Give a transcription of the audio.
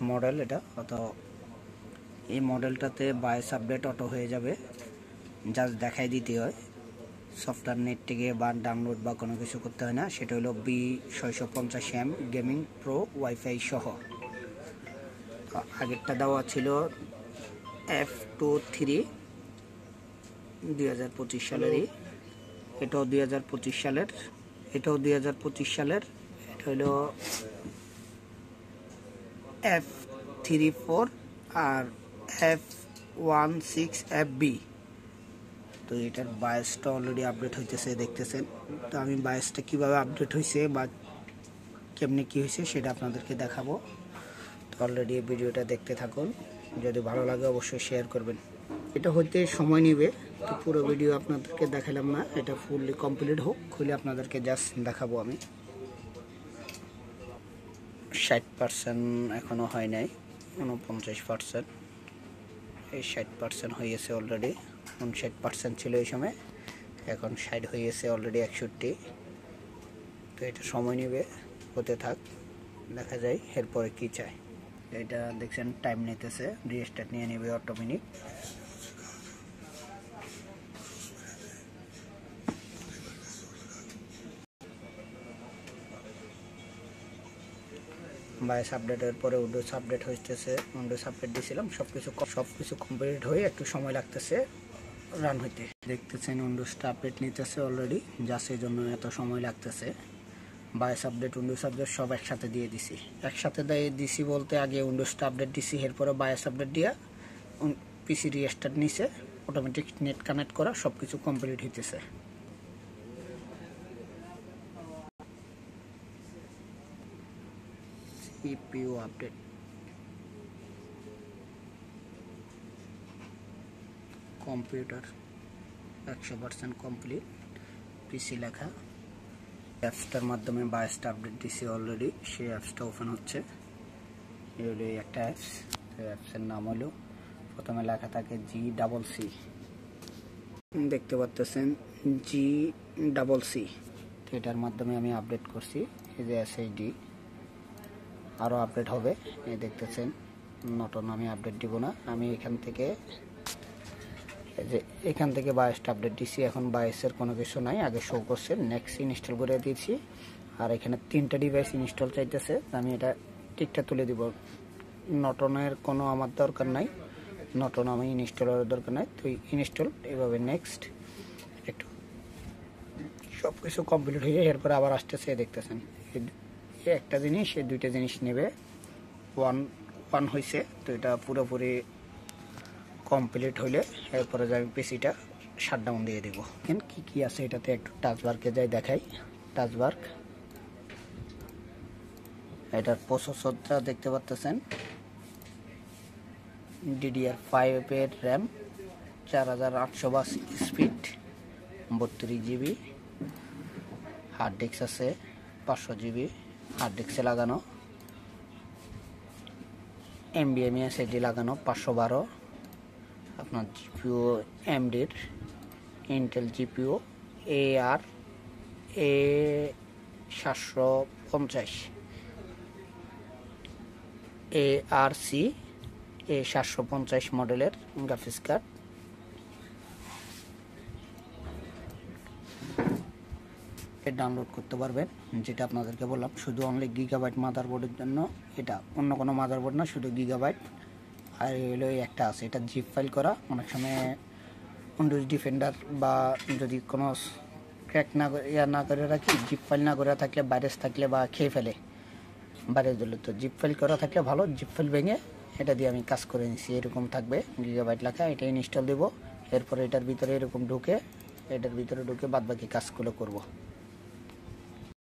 Model এটা তো এই মডেলটাতে বায়োস আপডেট অটো হয়ে যাবে, জাস্ট দেখাই দিতে হয়। সফটওয়্যার নেট থেকে বা ডাউনলোড বা কোনো কিছু করতে হয় না। সেটা হলো B650M গেমিং প্রো ওয়াইফাই সহ। আগেরটা দেওয়া ছিল F23 2025 সালেরই, এটাও 2025 সালের, এটাও 2025 সালের। এটা হলো F34 আর F16FB। তো এটার বায়োসটা অলরেডি আপডেট হইতেছে, দেখতেছেন। তো আমি বায়োসটা কিভাবে আপডেট হয়েছে বা কেমনি কি হয়েছে সেটা আপনাদেরকে দেখাবো। তো অলরেডি এই ভিডিওটা দেখতে থাকুন, যদি ভালো লাগে অবশ্যই শেয়ার করবেন। এটা হইতে সময় নেবে, তো পুরো ভিডিও আপনাদেরকে দেখালাম না, এটা ফুললি কমপ্লিট হোক, খুলে আপনাদেরকে জাস্ট দেখাবো আমি। 60% এখনো হয় নাই, 49%। এই 60% হয়েছে অলরেডি, 59% ছিল এই সময়, এখন 60 হয়েছে অলরেডি 61। তো এটা সময় নেবে, হতে থাক, দেখা যায় এরপরে কি চাই। এটা দেখছেন টাইম নিতেছে, রিস্টার্ট নিয়ে নেবে অটোমেটিক। বায়োস আপডেটের পরে উইন্ডোজ আপডেট হইতেছে, উইন্ডোজ আপডেট দিয়েছিলাম, সবকিছু কমপ্লিট হয়ে একটু সময় লাগতেছে রান হইতে। দেখতেছেন উইন্ডোজটা আপডেট নিতেছে অলরেডি, যা সেই জন্য এত সময় লাগতেছে। বায়োস আপডেট উইন্ডোজ আপডেট সব একসাথে দিয়ে দিছি, একসাথে দিয়ে দিছি বলতে আগে উইন্ডোজটা আপডেট দিছি, এরপরে বায়োস আপডেট দিয়া পিসি রিস্টার্ট নিছে, অটোমেটিক নেট কানেক্ট করা, সবকিছু কমপ্লিট হইতেছে। CPU আপডেট, কম্পিউটার 100% কমপ্লিট, পিসি লেখা। অ্যাপসটার মাধ্যমে বায়োসটা আপডেট দিছি অলরেডি, সেই অ্যাপসটা ওপেন হচ্ছে। এই হলো একটা অ্যাপস, অ্যাপসের নাম হলো, প্রথমে লেখা থাকে GCC, দেখতে পাচ্ছেন GCC। তো এটার মাধ্যমে আমি আপডেট করছি, এই যে SSD আরও আপডেট হবে, এই দেখতেছেন। নতুন আমি আপডেট দিব না, আমি এখান থেকে বায়োসটা আপডেট দিছি। এখন বায়োসের কোনো কিছু নাই, আগে শো করছে, নেক্সট ইনস্টল করে দিয়েছি। আর এখানে 3টা ডিভাইস ইনস্টল চাইতেছে, আমি এটা ঠিকঠাক তুলে দিব। নটনের কোনো আমার দরকার নাই, নটন আমি ইনস্টলের দরকার নাই। তো ইনস্টল এভাবে নেক্সট, একটু সব কিছু কমপ্লিট হয়ে এরপর আবার আসতেছে, দেখতেছেন। একটা জিনিস, এই দুইটা জিনিস নেবে, ওয়ান হয়েছে। তো এটা পুরোপুরি কমপ্লিট হইলে এরপরে আমি পিসিটা শাটডাউন দিয়ে দেবো। কি কি আছে এটাতে, একটু টাচবারকে যাই দেখাই। টাচবার্ক, এটার প্রসেসরটা দেখতে পাচ্ছেন, DDR5 এর ram, 4882 speed, 32 GB। Hard disk আছে 500 GB, হার্ড ডিস্কে লাগানো। NVMe SSD লাগানো 512। আপনার GPU AMD-র ইন্টেল GPU ARC A750 মডেলের গ্রাফিক্স কার্ড। ডাউনলোড করতে পারবেন, যেটা আপনাদেরকে বললাম, শুধু অনলি গিগাবাইট মাদারবোর্ডের জন্য এটা, অন্য কোনো মাদারবোর্ড না, শুধু গিগাবাইট। আর হলো একটা আছে, এটা জিপ ফাইল করা। অনেক সময় উইন্ডোজ ডিফেন্ডার বা যদি কোনো ক্র্যাক না করে রাখি, জিপ ফাইল না করে থাকলে, ভাইরাস থাকলে বা খেয়ে ফেলে ভাইরাস দিলে, তো জিপ ফাইল করা থাকলে ভালো। জিপ ফাইল ভেঙে এটা দিয়ে আমি কাজ করে নিচ্ছি, এরকম থাকবে গিগাবাইট লেখা। এটা ইনস্টল দেবো, এরপরে এটার ভিতরে এরকম ঢুকে, এটার ভিতরে ঢুকে বাদবাকি কাজগুলো করব।